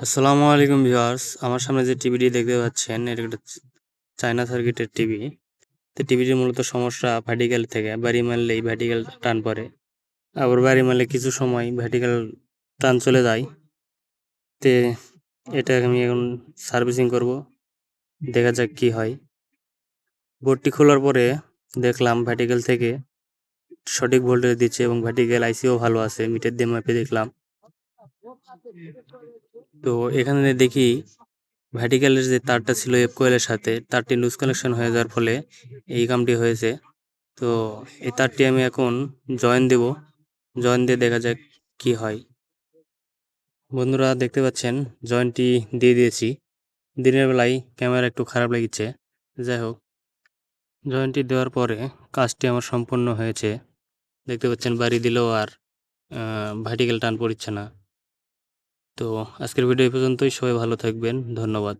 আসসালামু আলাইকুম ভিউয়ার্স, আমার সামনে যে টিভিটি দেখতে পাচ্ছেন এটা একটা চায়না সার্কিটের টিভি। তো টিভিটির মূলত সমস্যা ভার্টিক্যাল থেকে বাড়ি মারলেই ভার্টিক্যাল টান পড়ে, আবার বাড়ি মারলে কিছু সময় ভার্টিক্যাল টান চলে যায়। তে এটা আমি এখন সার্ভিসিং করব, দেখা যাক কি হয়। বোর্ডটি খোলার পরে দেখলাম ভার্টিক্যাল থেকে সঠিক ভোল্টেজ দিচ্ছে এবং ভার্টিক্যাল আইসিও ভালো আছে, মিটার দিয়ে মাপে দেখলাম। তো এখানে দেখি ভার্টিক্যালের যে তারটা ছিল এফ কোয়েলের সাথে তারটি লুজ কানেকশন হয়ে যাওয়ার ফলে এই কামটি হয়েছে। তো এই তারটি আমি এখন জয়েন দেব, জয়েন দিয়ে দেখা যাক কি হয়। বন্ধুরা দেখতে পাচ্ছেন জয়েন্টটি দিয়ে দিয়েছি। দিনের বেলায় ক্যামেরা একটু খারাপ লেগেছে, যাই হোক জয়েন্টটি দেওয়ার পরে কাজটি আমার সম্পূর্ণ হয়েছে। দেখতে পাচ্ছেন বাড়ি দিলেও আর ভার্টিক্যাল টান পড়ছে না। তো আজকের ভিডিও এই পর্যন্তই, সবাই ভালো থাকবেন, ধন্যবাদ।